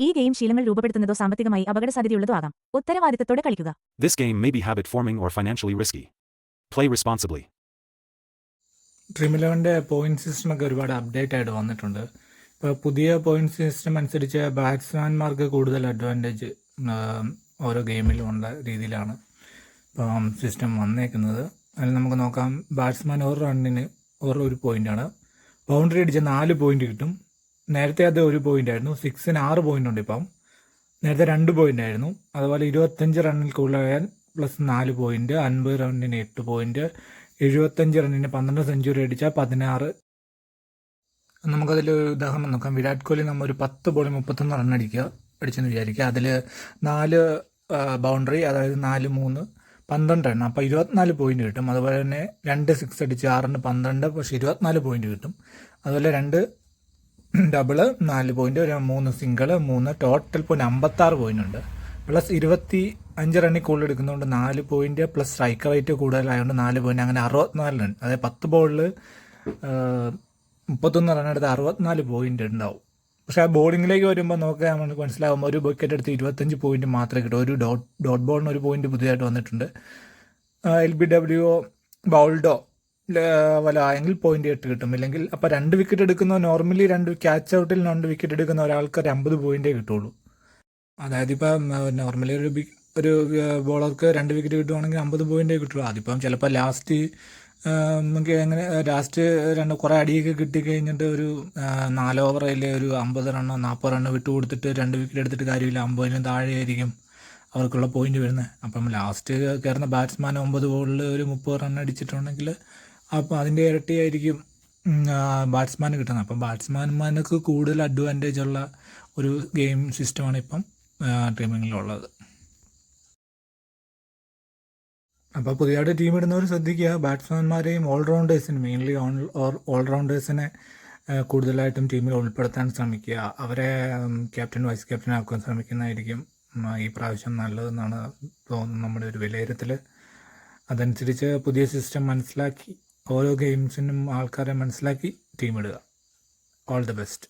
ഈ ഗെയിം ശീലങ്ങൾ രൂപപ്പെടുത്തുന്നതോ സാമ്പത്തികമായി അപകടസാധ്യതയുള്ളതോ ആകാം. ഉത്തരവാദിത്തത്തോടെ കളിക്കുക. This game may be habit-forming or financially risky. Play responsibly. Dream 11ന്റെ പോയിന്റ് സിസ്റ്റമൊക്കെ ഒരുപാട് അപ്ഡേറ്റ് ആയിട്ട് വന്നിട്ടുണ്ട്. ഇപ്പോൾ പുതിയ പോയിന്റ് സിസ്റ്റം അനുസരിച്ച് ബാറ്റ്സ്മാൻമാർക്ക് കൂടുതൽ അഡ്വാൻറ്റേജ് ഓരോ ഗെയിമിലും ഉള്ള രീതിയിലാണ് ഇപ്പം സിസ്റ്റം വന്നേക്കുന്നത്. അതിൽ നമുക്ക് നോക്കാം. ബാറ്റ്സ്മാൻ ഒരു റണ്ണിന് ഒരു പോയിൻ്റാണ്. ബൗണ്ടറി അടിച്ച 4 പോയിന്റ് കിട്ടും. നേരത്തെ അത് 1 പോയിന്റ് ആയിരുന്നു. 6-ന് 6 പോയിന്റ് ഉണ്ട്. ഇപ്പം നേരത്തെ 2 പോയിന്റ് ആയിരുന്നു. അതുപോലെ 25 റണ്ണിൽ കൂടുതലായാൽ പ്ലസ് 4 പോയിന്റ്, 50 റണ്ണിന് 8 പോയിന്റ്, 75 റണ്ണിന് 12 സെഞ്ചുറി അടിച്ചാൽ 16. നമുക്കതിൽ ഉദാഹരണം നോക്കാം. വിരാട് കോഹ്ലി നമ്മൾ ഒരു 10 ബോളിൽ 31 റൺ അടിച്ചെന്ന് വിചാരിക്കുക. അതിൽ 4 ബൗണ്ടറി, അതായത് 4, 3, 12 റൺ. അപ്പോൾ 24 പോയിന്റ് കിട്ടും. അതുപോലെ തന്നെ 2 6 അടിച്ച് 6-ന് 12, പക്ഷേ 24 പോയിന്റ് കിട്ടും. അതുപോലെ 2 double 4 point, 3 single 3, total point 56 point ഉണ്ട്. പ്ലസ് 25 റണ്ണിൽ കൂടുതൽ എടുക്കുന്നതുകൊണ്ട് 4 പോയിന്റ്, പ്ലസ് സ്ട്രൈക്ക് റേറ്റ് കൂടുതലായതുകൊണ്ട് 4 പോയിന്റ്, അങ്ങനെ 64 റൺ. അതായത് 10 ബോളിൽ 31 റൺ എടുത്ത് 64 പോയിന്റ് ഉണ്ടാവും. പക്ഷെ ആ ബോളിങ്ങിലേക്ക് വരുമ്പോൾ നോക്കുക, നമുക്ക് മനസ്സിലാകും ഒരു വിക്കറ്റ് എടുത്ത് 25 പോയിന്റ് മാത്രമേ കിട്ടൂ. ഒരു ഡോട്ട് ബോളിന് 1 പോയിന്റ് പുതിയതായിട്ട് വന്നിട്ടുണ്ട്. LBW ബൗൾഡോ വല്ല ആയെങ്കിൽ പോയിന്റ് 8 കിട്ടും. ഇല്ലെങ്കിൽ അപ്പോൾ 2 വിക്കറ്റ് എടുക്കുന്ന, നോർമലി 2 ക്യാച്ച് ഔട്ടിൽ 2 വിക്കറ്റ് എടുക്കുന്ന ഒരാൾക്ക് 50 പോയിന്റേ കിട്ടുള്ളൂ. അതായത് ഇപ്പം നോർമലി ഒരു ബോളർക്ക് 2 വിക്കറ്റ് കിട്ടുവാണെങ്കിൽ 50 പോയിന്റേ കിട്ടുള്ളൂ. അതിപ്പം ചിലപ്പോൾ ലാസ്റ്റ് നമുക്ക് എങ്ങനെ കുറേ അടിയൊക്കെ കിട്ടിക്കഴിഞ്ഞിട്ട് ഒരു 4 ഓവറിൽ ഒരു 50 റണ്ണോ 40 റണ്ണോ വിട്ടു കൊടുത്തിട്ട് 2 വിക്കറ്റ് എടുത്തിട്ട് കാര്യമില്ല. 50-ന് താഴെയായിരിക്കും അവർക്കുള്ള പോയിന്റ് വരുന്നത്. അപ്പം ലാസ്റ്റ് കയറുന്ന ബാറ്റ്സ്മാൻ 9 ബോളിൽ ഒരു 30 റൺ അടിച്ചിട്ടുണ്ടെങ്കിൽ അപ്പോൾ അതിൻ്റെ ഇരട്ടിയായിരിക്കും ബാറ്റ്സ്മാന് കിട്ടുന്നത്. അപ്പം ബാറ്റ്സ്മാൻമാർക്ക് കൂടുതൽ അഡ്വാൻറ്റേജ് ഉള്ള ഒരു ഗെയിം സിസ്റ്റമാണ് ഇപ്പം ടീമിങ്ങിലുള്ളത്. അപ്പോൾ പുതിയതായിട്ട് ടീം ഇടുന്നവർ ശ്രദ്ധിക്കുക. ബാറ്റ്സ്മാൻമാരെയും ഓൾറൗണ്ടേഴ്സിന്, മെയിൻലി ഓൾറൗണ്ടേഴ്സിനെ കൂടുതലായിട്ടും ടീമിൽ ഉൾപ്പെടുത്താൻ ശ്രമിക്കുക. അവരെ ക്യാപ്റ്റൻ, വൈസ് ക്യാപ്റ്റൻ ആക്കാൻ ശ്രമിക്കുന്നതായിരിക്കും ഈ പ്രാവശ്യം നല്ലതെന്നാണ് തോന്നുന്നത്, നമ്മുടെ ഒരു വിലയിരുത്തൽ. അതനുസരിച്ച് പുതിയ സിസ്റ്റം മനസ്സിലാക്കി ഓരോ ഗെയിംസിനും ആൾക്കാരെ മനസ്സിലാക്കി ടീം ഇടുക. All the best.